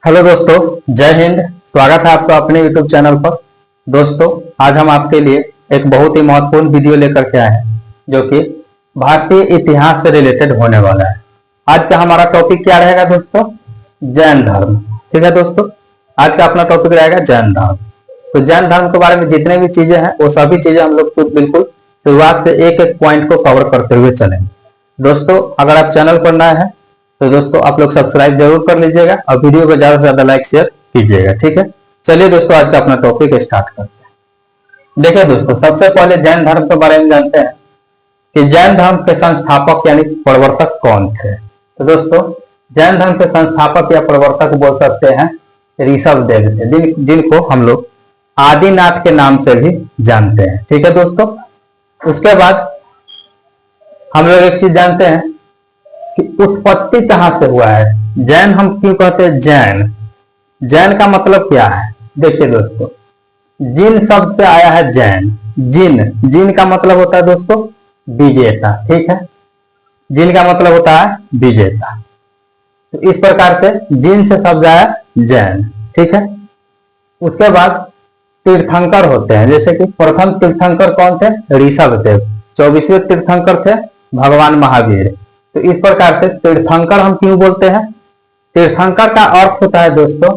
Hello दोस्तों, जय हिंद। स्वागत है आपका अपने यूट्यूब चैनल पर। दोस्तों, आज हम आपके लिए एक बहुत ही महत्वपूर्ण वीडियो लेकर के आए हैं जो कि भारतीय इतिहास से रिलेटेड होने वाला है। आज का हमारा टॉपिक क्या रहेगा दोस्तों? जैन धर्म। ठीक है दोस्तों, आज का अपना टॉपिक रहेगा जैन धर्म। तो जैन धर्म के बारे में जितने भी चीजें हैं वो सभी चीजें हम लोग बिल्कुल शुरुआत से एक एक पॉइंट को कवर करते हुए चलेंगे। दोस्तों, अगर आप चैनल पर नए हैं तो दोस्तों आप लोग सब्सक्राइब जरूर कर लीजिएगा और वीडियो को ज्यादा से ज्यादा लाइक शेयर कीजिएगा। ठीक है, चलिए दोस्तों आज का अपना टॉपिक स्टार्ट करते हैं। देखिए दोस्तों, सबसे पहले जैन धर्म के बारे में जानते हैं कि जैन धर्म के संस्थापक यानी प्रवर्तक कौन थे। तो दोस्तों, जैन धर्म के संस्थापक या प्रवर्तक बोल सकते हैं ऋषभ देव थे, जिनको हम लोग आदिनाथ के नाम से भी जानते हैं। ठीक है दोस्तों, उसके बाद हम लोग एक चीज जानते हैं कि उत्पत्ति कहां से हुआ है। जैन हम क्यों कहते हैं जैन? जैन का मतलब क्या है? देखिए दोस्तों, जिन शब्द से आया है जैन। जिन का मतलब होता है दोस्तों विजेता। ठीक है, जिन का मतलब होता है विजेता। तो इस प्रकार से जिन से शब्द आया जैन। ठीक है, उसके बाद तीर्थंकर होते हैं, जैसे कि प्रथम तीर्थंकर कौन थे? ऋषभ देव। 24वें तीर्थंकर थे भगवान महावीर। तो इस प्रकार से तीर्थंकर हम क्यों बोलते हैं? तीर्थंकर का अर्थ होता है दोस्तों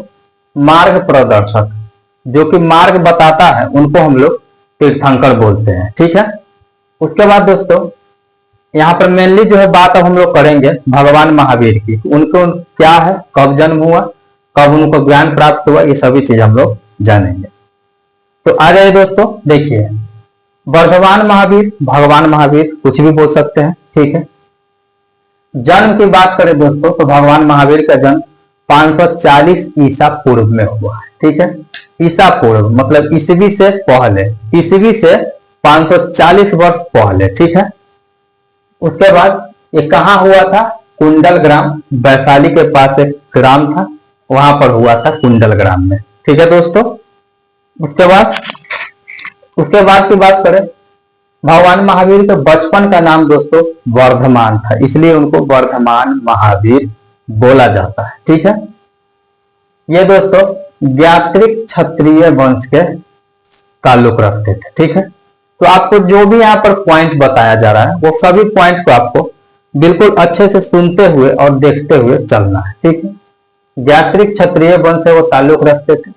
मार्ग प्रदर्शक, जो कि मार्ग बताता है उनको हम लोग तीर्थंकर बोलते हैं। ठीक है, उसके बाद दोस्तों यहाँ पर मेनली जो है बात अब हम लोग करेंगे भगवान महावीर की। उनको क्या है, कब जन्म हुआ, कब उनको ज्ञान प्राप्त हुआ, ये सभी चीज हम लोग जानेंगे। तो आ जाइए दोस्तों, देखिए वर्धमान महावीर, भगवान महावीर कुछ भी बोल सकते हैं। ठीक है, जन्म की बात करें दोस्तों तो भगवान महावीर का जन्म 540 ईसा पूर्व में हुआ है। ठीक है, ईसा पूर्व मतलब ईसवी से पहले, ईसवी से 540 वर्ष पहले। ठीक है, उसके बाद ये कहाँ हुआ था? कुंडल ग्राम, वैशाली के पास एक ग्राम था, वहां पर हुआ था कुंडल ग्राम में। ठीक है दोस्तों, उसके बाद की बात करें, भगवान महावीर के बचपन का नाम दोस्तों वर्धमान था, इसलिए उनको वर्धमान महावीर बोला जाता है। ठीक है, ये दोस्तों ज्ञात्रिक क्षत्रिय वंश के ताल्लुक रखते थे। ठीक है, तो आपको जो भी यहाँ पर पॉइंट बताया जा रहा है वो सभी पॉइंट को आपको बिल्कुल अच्छे से सुनते हुए और देखते हुए चलना है। ठीक है, ज्ञात्रिक क्षत्रिय वंश से वो ताल्लुक रखते थे।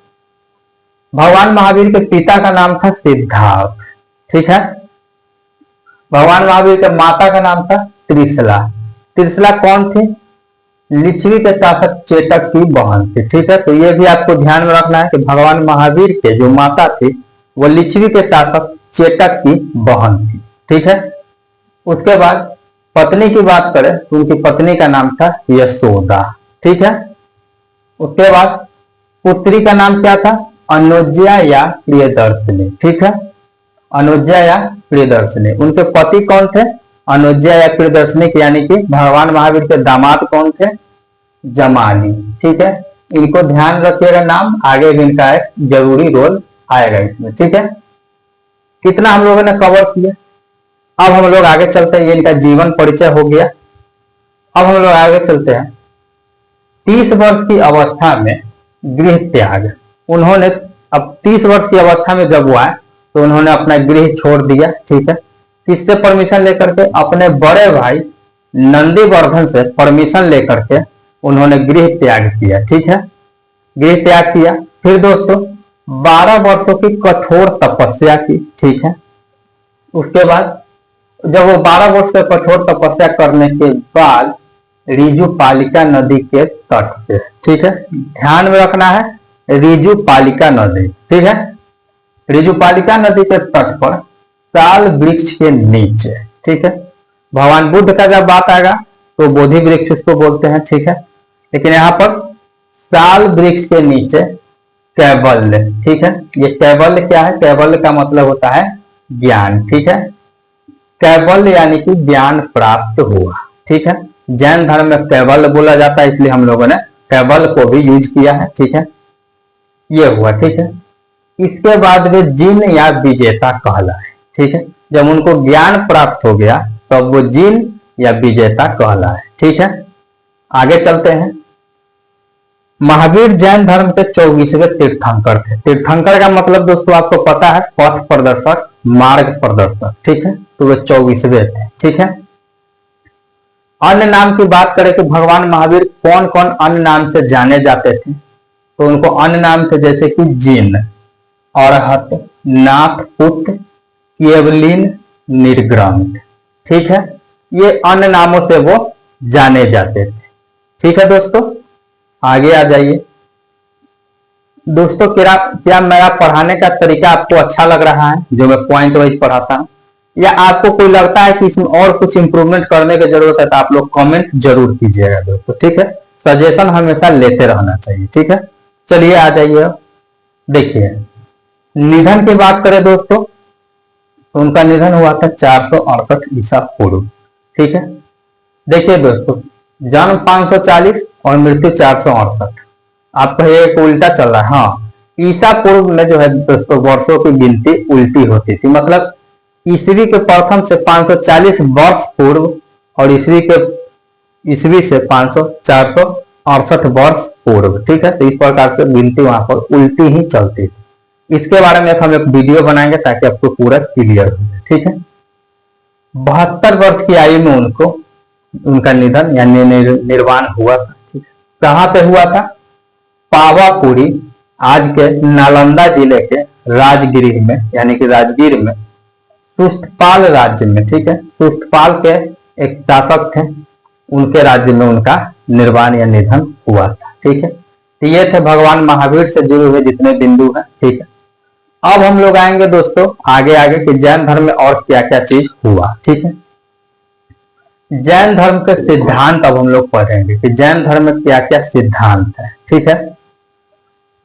भगवान महावीर के पिता का नाम था सिद्धार्थ। ठीक है, भगवान महावीर के माता का नाम था त्रिशला। त्रिशला कौन थी? लिच्छवी के शासक चेतक की बहन थी। ठीक है, तो ये भी आपको ध्यान में रखना है कि भगवान महावीर के जो माता थी वो लिच्छवी के शासक चेतक की बहन थी। ठीक है, उसके बाद पत्नी की बात करें तो उनकी पत्नी का नाम था यशोदा। ठीक है, उसके बाद पुत्री का नाम क्या था? अनुज्या या प्रियदर्शनी। ठीक है, अनुज्या या प्रियदर्शनी। उनके पति कौन थे? अनुज्या या प्रियदर्शनी, यानी कि भगवान महावीर के दामाद कौन थे? जमाली। ठीक है, इनको ध्यान रखिएगा, नाम आगे भी इनका एक जरूरी रोल आएगा इसमें। ठीक है, कितना हम लोगों ने कवर किया। अब हम लोग आगे चलते हैं, ये इनका जीवन परिचय हो गया। अब हम लोग आगे चलते हैं। 30 वर्ष की अवस्था में गृह त्याग, उन्होंने अब 30 वर्ष की अवस्था में जब हुआ तो उन्होंने अपना गृह छोड़ दिया। ठीक है, किससे परमिशन लेकर के? अपने बड़े भाई नंदीवर्धन से परमिशन लेकर के उन्होंने गृह त्याग किया। ठीक है, गृह त्याग किया। फिर दोस्तों 12 वर्षों की कठोर तपस्या की। ठीक है, उसके बाद जब वो 12 वर्ष से कठोर तपस्या करने के बाद ऋजुपालिका नदी के तट पे, ठीक है, ध्यान में रखना है ऋजुपालिका नदी। ठीक है, ऋजुपालिका नदी के तट पर साल वृक्ष के नीचे। ठीक है, भगवान बुद्ध का जब बात आएगा तो बोधि वृक्ष इसको बोलते हैं। ठीक है, लेकिन यहाँ पर साल वृक्ष के नीचे कैवल्य। ठीक है, ये कैवल्य क्या है? कैवल्य का मतलब होता है ज्ञान। ठीक है, कैवल्य यानी कि ज्ञान प्राप्त हुआ। ठीक है, जैन धर्म में कैवल्य बोला जाता है, इसलिए हम लोगों ने कैवल्य को भी यूज किया है। ठीक है, ये हुआ। ठीक है, इसके बाद वे जिन या विजेता कहलाए। ठीक है, जब उनको ज्ञान प्राप्त हो गया तब वो जिन या विजेता कहलाए। ठीक है, आगे चलते हैं। महावीर जैन धर्म के 24वें तीर्थंकर थे। तीर्थंकर का मतलब दोस्तों आपको पता है, पथ प्रदर्शक, मार्ग प्रदर्शक, ठीक है। तो वे 24वें थे, ठीक है। अन्य नाम की बात करें कि भगवान महावीर कौन कौन अन्य नाम से जाने जाते थे, तो उनको अन्य नाम थे जैसे कि जिन, अरहत, नाथ, पुत्र, केवलीन, निर्ग्रंथ, ठीक है। ये अन्य नामों से वो जाने जाते थे, ठीक है दोस्तों। आगे आ जाइए दोस्तों। क्या मेरा पढ़ाने का तरीका आपको अच्छा लग रहा है, जो मैं पॉइंट वाइज पढ़ाता हूं, या आपको कोई लगता है कि इसमें और कुछ इंप्रूवमेंट करने की जरूरत है, तो आप लोग कमेंट जरूर कीजिएगा दोस्तों, ठीक है। सजेशन हमेशा लेते रहना चाहिए, ठीक है। चलिए आ जाइए। देखिए निधन की बात करें दोस्तों, तो उनका निधन हुआ था 468 ईसा पूर्व, ठीक है। देखिए दोस्तों, जन्म 540 और मृत्यु 468। आपका एक उल्टा चल रहा है। हाँ, ईसा पूर्व में जो है दोस्तों वर्षों की गिनती उल्टी होती थी, मतलब ईसवी के प्रथम से 540 वर्ष पूर्व और ईसवी से 468 वर्ष पूर्व, ठीक है। तो इस प्रकार से गिनती वहां पर उल्टी ही चलती थी। इसके बारे में हम एक वीडियो बनाएंगे ताकि आपको पूरा क्लियर हो जाए, ठीक है। 72 वर्ष की आयु में उनका निधन यानी निर्वाण हुआ था, ठीक है। कहां पे हुआ था? पावापुरी, आज के नालंदा जिले के राजगिर में, यानी कि राजगीर में, सुष्टपाल राज्य में, ठीक है। सुष्टपाल के एक शासक थे, उनके राज्य में उनका निर्वाण या निधन हुआ था, ठीक है। तो ये थे भगवान महावीर से जुड़े हुए जितने बिंदु हैं, ठीक है। अब हम लोग आएंगे दोस्तों आगे आगे कि जैन धर्म में और क्या क्या चीज हुआ, ठीक है। जैन धर्म के सिद्धांत अब हम लोग पढ़ेंगे कि जैन धर्म में क्या क्या सिद्धांत है, ठीक है।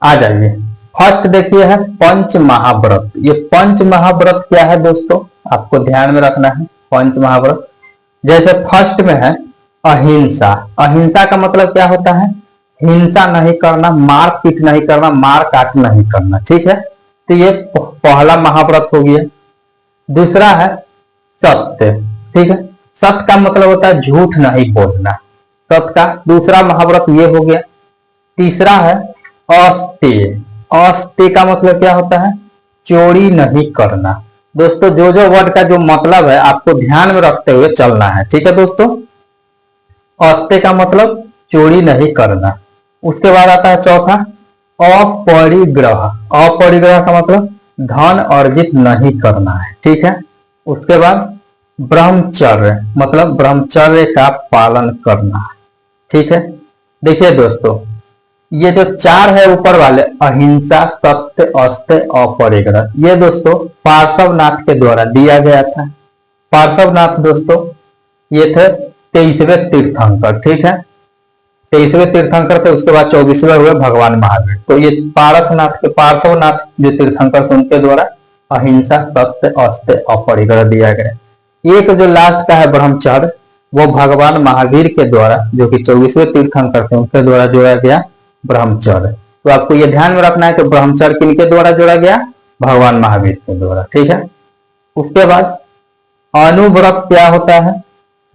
आ जाइए। फर्स्ट देखिए है पंच महाव्रत। ये पंच महाव्रत क्या है दोस्तों, आपको ध्यान में रखना है। पंच महाव्रत जैसे फर्स्ट में है अहिंसा। अहिंसा का मतलब क्या होता है? हिंसा नहीं करना, मार पीट नहीं करना, मार काट नहीं करना, ठीक है। तो ये पहला महाव्रत हो गया। दूसरा है सत्य, ठीक है। सत्य का मतलब होता है झूठ नहीं बोलना, सत्य का दूसरा महाव्रत ये हो गया। तीसरा है अस्तेय। अस्तेय का मतलब क्या होता है? चोरी नहीं करना। दोस्तों जो वर्ड का जो मतलब है आपको ध्यान में रखते हुए चलना है, ठीक है दोस्तों। अस्तेय का मतलब चोरी नहीं करना। उसके बाद आता है चौथा अपरिग्रह। अपरिग्रह का मतलब धन अर्जित नहीं करना है, ठीक है। उसके बाद ब्रह्मचर्य, मतलब ब्रह्मचर्य का पालन करना, ठीक है। देखिए दोस्तों ये जो चार है ऊपर वाले, अहिंसा, सत्य, अस्तेय, अपरिग्रह, ये दोस्तों पार्श्वनाथ के द्वारा दिया गया था। पार्श्वनाथ दोस्तों ये थे 23वें तीर्थंकर, ठीक है। 23वें तीर्थंकर थे, उसके बाद 24वें हुए भगवान महावीर। तो ये पार्श्वनाथ जो तीर्थंकर थे उनके द्वारा अहिंसा, सत्य, अस्तेय, अपरिग्रह दिया गया। एक जो लास्ट का है ब्रह्मचर्य, वो भगवान महावीर के द्वारा, जो कि 24वें तीर्थंकर थे, उनके द्वारा जोड़ा गया ब्रह्मचर्य। तो आपको यह ध्यान में रखना है कि ब्रह्मचर्य किनके द्वारा जोड़ा गया? भगवान महावीर के द्वारा, ठीक है। उसके बाद अनुव्रत क्या होता है?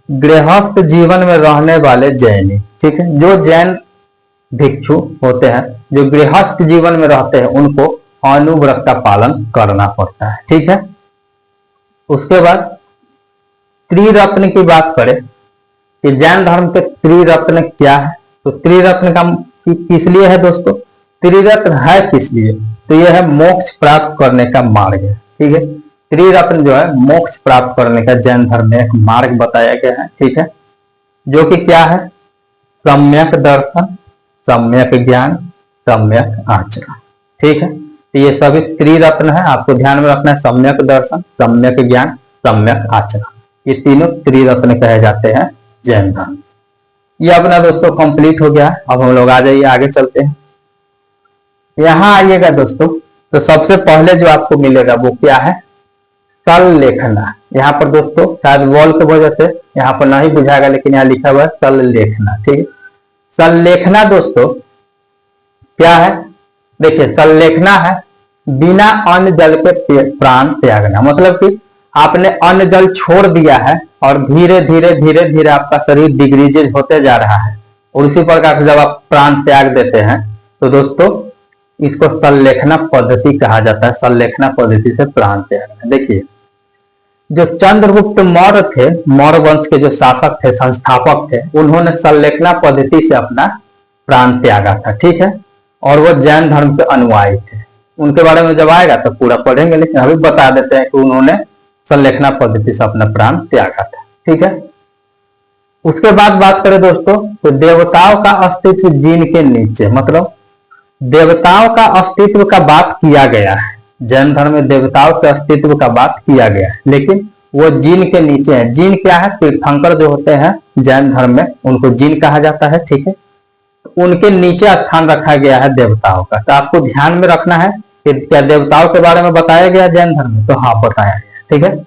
गृहस्थ जीवन में रहने वाले जैनी, ठीक है। जो जैन भिक्षु होते हैं, जो गृहस्थ जीवन में रहते हैं, उनको अनुव्रत का पालन करना पड़ता है, ठीक है। उसके बाद त्रिरत्न की बात करें कि जैन धर्म के त्रिरत्न क्या है, तो त्रिरत्न का किस लिए है दोस्तों? त्रिरत्न है किस लिए? तो यह है मोक्ष प्राप्त करने का मार्ग है, ठीक है। त्रिरत्न जो है मोक्ष प्राप्त करने का जैन धर्म में एक मार्ग बताया गया है, ठीक है। जो कि क्या है? सम्यक दर्शन, सम्यक ज्ञान, सम्यक आचरण, ठीक है। तो ये सभी त्रिरत्न है, आपको ध्यान में रखना है। सम्यक दर्शन, सम्यक ज्ञान, सम्यक आचरण, ये तीनों त्रिरत्न कहे जाते हैं जैन धर्म। ये अपना दोस्तों कंप्लीट हो गया। अब हम लोग आ जाइए, आगे चलते हैं। यहां आइएगा दोस्तों, तो सबसे पहले जो आपको मिलेगा वो क्या है? सल्लेखना। यहाँ पर दोस्तों शायद वॉल की वजह से यहाँ पर नहीं बुझाएगा, लेकिन यहाँ लिखा हुआ है सल्लेखना, ठीक है। सल्लेखना दोस्तों क्या है? देखिए सल्लेखना है बिना अन्न जल के प्राण त्यागना। मतलब कि आपने अन्न जल छोड़ दिया है और धीरे धीरे धीरे धीरे आपका शरीर डिग्रीजेज होते जा रहा है, और इसी प्रकार से जब आप प्राण त्याग देते हैं तो दोस्तों इसको संलेखना पद्धति कहा जाता है। संलेखना पद्धति से प्राण त्याग। देखिए जो चंद्रगुप्त मौर्य थे, मौर्य वंश के जो शासक थे, संस्थापक थे, उन्होंने संलेखना पद्धति से अपना प्राण त्यागा था। ठीक है, और वो जैन धर्म के अनुयायी थे। उनके बारे में जब आएगा तो पूरा पढ़ेंगे, लेकिन अभी बता देते हैं कि उन्होंने संलेखना पद्धति से अपना प्राण त्यागा था। ठीक है, उसके बाद बात करें दोस्तों तो देवताओं का अस्तित्व जीन के नीचे, मतलब देवताओं का अस्तित्व का बात किया गया है। जैन धर्म में देवताओं के अस्तित्व का बात किया गया है, लेकिन वो जीन के नीचे है। जीन क्या है? तीर्थंकर जो होते हैं जैन धर्म में उनको जीन कहा जाता है। ठीक है, उनके नीचे स्थान रखा गया है देवताओं का। तो आपको ध्यान में रखना है कि क्या देवताओं के बारे में बताया गया जैन धर्म में? तो हाँ, बताया गया। ठीक है,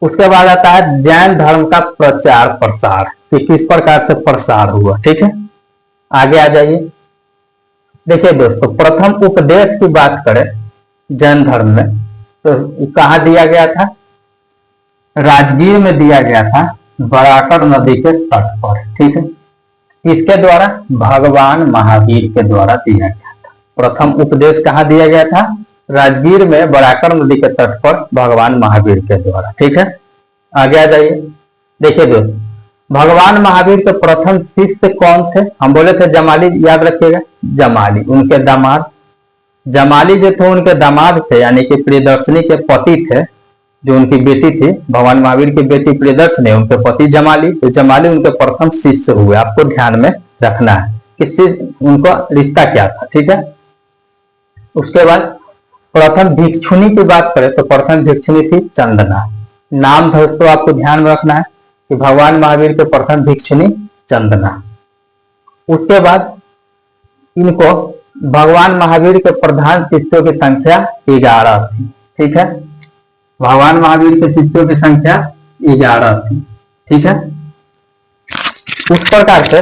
उसके बाद आता है जैन धर्म का प्रचार प्रसार, कि किस प्रकार से प्रसार हुआ। ठीक है, आगे आ जाइए। देखिए दोस्तों, प्रथम उपदेश की बात करें जैन धर्म में तो कहाँ दिया गया था? राजगीर में दिया गया था, बराकर नदी के तट पर। ठीक है, इसके द्वारा भगवान महावीर के द्वारा दिया गया था। प्रथम उपदेश कहाँ दिया गया था? राजगीर में बराकर नदी के तट पर भगवान महावीर के द्वारा। ठीक है, आगे आ जाइए। देखिए दोस्तों, भगवान महावीर के प्रथम शिष्य कौन थे? हम बोले थे जमाली, याद रखिएगा, जमाली। उनके दामाद जमाली जो थे उनके दामाद थे, यानी कि प्रियदर्शनी के पति थे। जो उनकी बेटी थी, भगवान महावीर की बेटी प्रियदर्शनी, उनके पति जमाली। तो जमाली उनके प्रथम शिष्य हुए। आपको ध्यान में रखना है कि उनका रिश्ता क्या था। ठीक है, उसके बाद प्रथम भिक्षुणी की बात करें तो प्रथम भिक्षुणी थी चंदना। नाम दोस्तों आपको ध्यान में रखना है कि भगवान महावीर के प्रथम भिक्षुणी चंदना। उसके बाद इनको भगवान महावीर के प्रधान शिष्यों की संख्या 11 थी। ठीक है, भगवान महावीर के शिष्यों की संख्या 11 थी। ठीक है, उस प्रकार से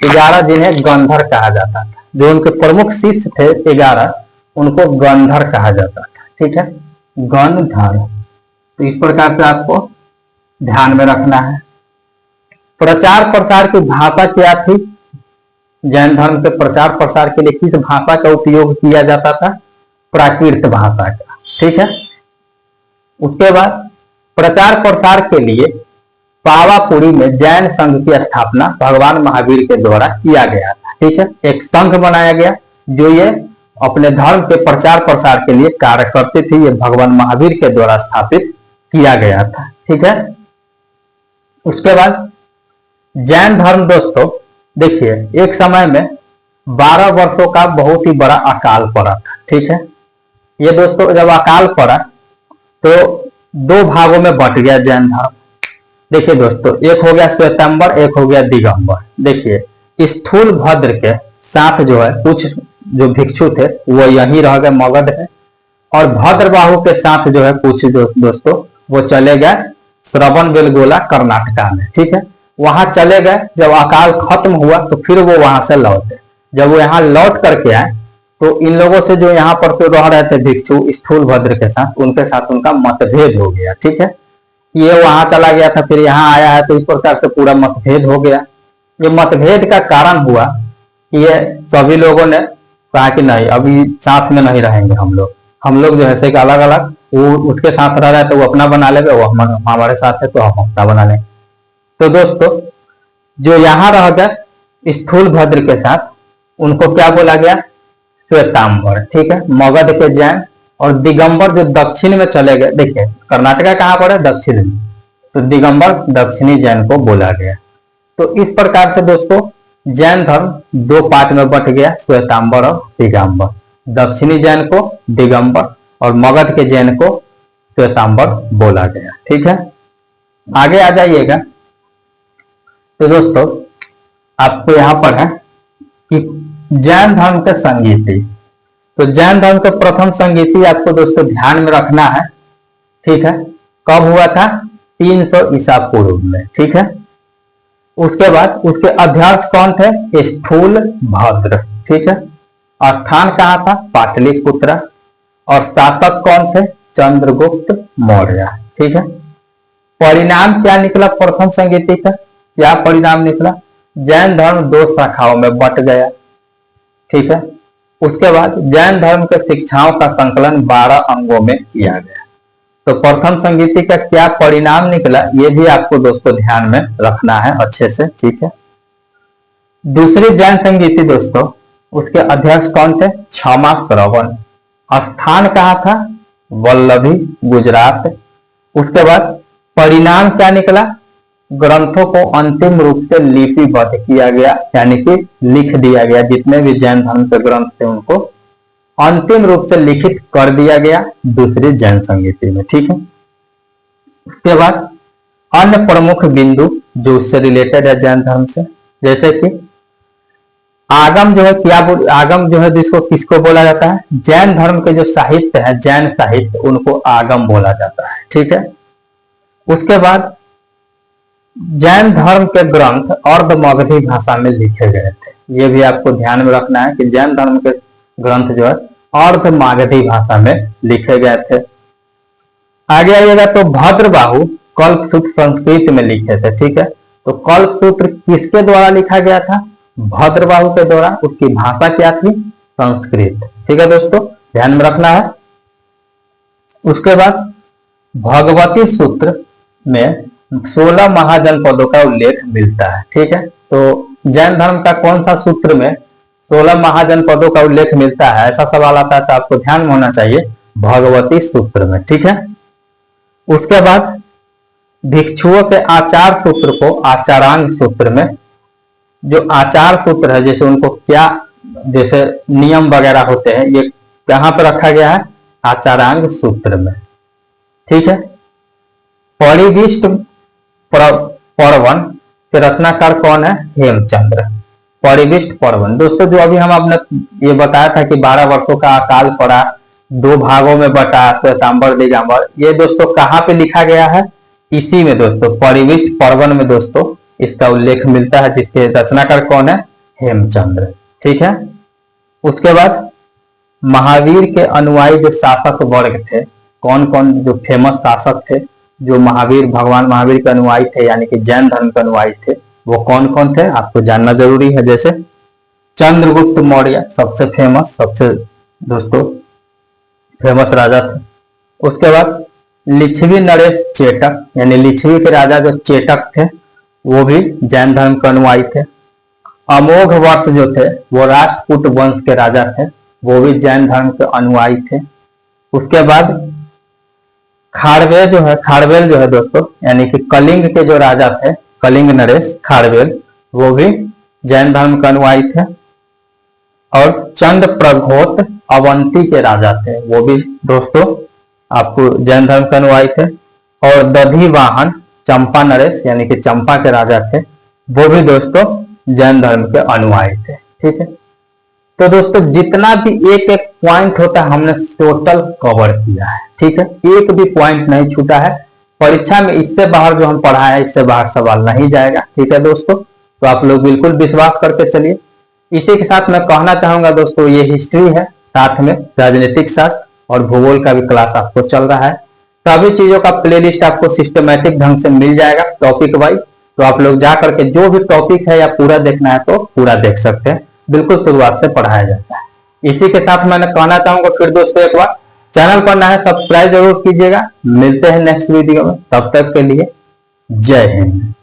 11 जिन्हें गंधर कहा जाता था। जो उनके प्रमुख शिष्य थे 11, उनको गंधर कहा जाता था। ठीक है, गंधर। तो इस प्रकार से आपको ध्यान में रखना है। प्रचार प्रसार की भाषा क्या थी? जैन धर्म के प्रचार प्रसार के लिए किस भाषा का उपयोग किया जाता था? प्राकृत भाषा का। ठीक है, उसके बाद प्रचार प्रसार के लिए पावापुरी में जैन संघ की स्थापना भगवान महावीर के द्वारा किया गया था। ठीक है, एक संघ बनाया गया जो ये अपने धर्म के प्रचार प्रसार के लिए कार्य करते थे। ये भगवान महावीर के द्वारा स्थापित किया गया था। ठीक है, उसके बाद जैन धर्म दोस्तों देखिए, एक समय में 12 वर्षों का बहुत ही बड़ा अकाल पड़ा था। ठीक है, ये दोस्तों जब अकाल पड़ा तो 2 भागों में बंट गया जैन धर्म। देखिए दोस्तों, एक हो गया श्वेतांबर, एक हो गया दिगंबर। देखिए, स्थूल भद्र के साथ जो है कुछ जो भिक्षु थे वो यहीं रह गए, मगध है। और भद्रबाहु के साथ जो है कुछ जो दोस्तों वो चले गए श्रवण बेलगोला कर्नाटका में। ठीक है, वहां चले गए। जब अकाल खत्म हुआ तो फिर वो वहां से लौटे। जब वो यहाँ लौट करके आए तो इन लोगों से जो यहाँ पर तो रह रहे थे भिक्षु स्थूल भद्र के साथ, उनके साथ उनका मतभेद हो गया। ठीक है, ये वहां चला गया था, फिर यहाँ आया है, तो इस प्रकार से पूरा मतभेद हो गया। ये मतभेद का कारण हुआ कि ये सभी लोगों ने कहा कि नहीं, अभी साथ में नहीं रहेंगे हम लोग जो है से अलग अलग, वो उसके साथ रह रहा है तो वो अपना बना लेंगे, वो हमारे साथ है तो हम अपना बना लेंगे। तो दोस्तों जो यहाँ रह गए स्थूल भद्र के साथ, उनको क्या बोला गया? श्वेतांबर। ठीक है, मगध के जैन। और दिगंबर जो दक्षिण में चले गए। देखिए, कर्नाटका कहाँ पर है? दक्षिण में। तो दिगंबर दक्षिणी जैन को बोला गया। तो इस प्रकार से दोस्तों जैन धर्म 2 पार्ट में बट गया, श्वेतांबर और दिगंबर। दक्षिणी जैन को दिगंबर और मगध के जैन को श्वेतांबर बोला गया। ठीक है, आगे आ जाइएगा। तो दोस्तों आपको यहां पर है कि जैन धर्म के संगीति। तो जैन धर्म के प्रथम संगीति आपको दोस्तों ध्यान में रखना है। ठीक है, कब हुआ था? 300 ईसा पूर्व में। ठीक है, उसके बाद उसके अध्यक्ष कौन थे? स्थूल भद्र। ठीक है, स्थान कहां था? पाटलिपुत्र। और शासक कौन थे? चंद्रगुप्त मौर्य। ठीक है, परिणाम क्या निकला प्रथम संगीति का? क्या परिणाम निकला? जैन धर्म 2 शाखाओं में बट गया। ठीक है, उसके बाद जैन धर्म के शिक्षाओं का संकलन 12 अंगों में किया गया। तो प्रथम संगीति का क्या परिणाम निकला, ये भी आपको दोस्तों ध्यान में रखना है अच्छे से। ठीक है, दूसरी जैन संगीति दोस्तों, उसके अध्यक्ष कौन थे? क्षमा श्रवण। स्थान कहाँ था? वल्लभी, गुजरात। उसके बाद परिणाम क्या निकला? ग्रंथों को अंतिम रूप से लिपिबद्ध किया गया, यानी कि लिख दिया गया। जितने भी जैन धर्म के ग्रंथ थे उनको अंतिम रूप से लिखित कर दिया गया दूसरी जैन संगीति में। ठीक है, उसके बाद अन्य प्रमुख बिंदु जो उससे रिलेटेड है जैन धर्म से, जैसे कि आगम जो है, क्या आगम जो है जिसको किसको बोला जाता है? जैन धर्म के जो साहित्य है, जैन साहित्य, उनको आगम बोला जाता है। ठीक है, उसके बाद जैन धर्म के ग्रंथ अर्धमगधी भाषा में लिखे गए थे। ये भी आपको ध्यान में रखना है कि जैन धर्म के ग्रंथ जो है अर्धमागधी भाषा में लिखे गए थे। आगे आइएगा तो भद्रबाहु कल्पसूत्र संस्कृत में लिखे थे। ठीक है, तो कल्पसूत्र किसके द्वारा लिखा गया था? भद्रबाहु के द्वारा। उसकी भाषा क्या थी? संस्कृत। ठीक है दोस्तों, ध्यान में रखना है। उसके बाद भगवती सूत्र में 16 महाजनपदों का उल्लेख मिलता है। ठीक है, तो जैन धर्म का कौन सा सूत्र में 16 महाजनपदों का उल्लेख मिलता है, ऐसा सवाल आता है तो आपको ध्यान में होना चाहिए भगवती सूत्र में। ठीक है, उसके बाद भिक्षुओं के आचार सूत्र को आचारांग सूत्र में, जो आचार सूत्र है, जैसे उनको क्या जैसे नियम वगैरह होते हैं, ये कहां पर रखा गया है? आचारांग सूत्र में। ठीक है, परिविष्ट पर्वन के रचनाकार कौन है? हेमचंद्र। परिविष्ट पर्वन दोस्तों, जो अभी हम आपने ये बताया था कि 12 वर्षों का अकाल पड़ा, 2 भागों में बटा, श्वेतांबर दिगंबर, ये दोस्तों कहाँ पे लिखा गया है? इसी में दोस्तों, परिविष्ट पर्वन में दोस्तों इसका उल्लेख मिलता है, जिसके रचनाकार कौन है? हेमचंद्र। ठीक है, उसके बाद महावीर के अनुयायी जो शासक वर्ग थे, कौन कौन जो फेमस शासक थे जो महावीर, भगवान महावीर के अनुयायी थे, यानी कि जैन धर्म के अनुयायी थे, वो कौन कौन थे आपको जानना जरूरी है। जैसे चंद्रगुप्त मौर्य सबसे फेमस, सबसे दोस्तों फेमस राजा थे। उसके बाद लिच्छवी नरेश चेटक, यानी लिच्छवी के राजा जो चेटक थे वो भी जैन धर्म के अनुयायी थे। अमोघ वर्ष जो थे वो राष्ट्रकूट वंश के राजा थे, वो भी जैन धर्म के अनुयायी थे। उसके बाद खारवेल जो है दोस्तों, यानी कि कलिंग के जो राजा थे, कलिंग नरेश खारवेल, वो भी जैन धर्म के अनुयायी थे। और चंद्र प्रघोत अवंती के राजा थे, वो भी दोस्तों आपको जैन धर्म के अनुयायी थे। और दधी वाहन चंपा नरेश, यानी कि चंपा के राजा थे, वो भी दोस्तों जैन धर्म के अनुयायी थे। ठीक है, तो दोस्तों जितना भी एक एक पॉइंट होता है हमने टोटल कवर किया है। ठीक है, एक भी पॉइंट नहीं छूटा है। परीक्षा में इससे बाहर जो हम पढ़ाए हैं, इससे बाहर सवाल नहीं जाएगा। ठीक है दोस्तों, तो आप लोग बिल्कुल विश्वास करके चलिए। इसी के साथ मैं कहना चाहूंगा दोस्तों, ये हिस्ट्री है, साथ में राजनीतिक शास्त्र और भूगोल का भी क्लास आपको चल रहा है। सभी चीजों का प्लेलिस्ट आपको सिस्टमेटिक ढंग से मिल जाएगा टॉपिक वाइज। तो आप लोग जा करके जो भी टॉपिक है या पूरा देखना है तो पूरा देख सकते हैं, बिल्कुल शुरुआत से पढ़ाया जाता है। इसी के साथ मैंने कहना चाहूंगा फिर दोस्तों, एक बार चैनल पर नया है सब्सक्राइब जरूर कीजिएगा। मिलते हैं नेक्स्ट वीडियो में, तब तक के लिए जय हिंद।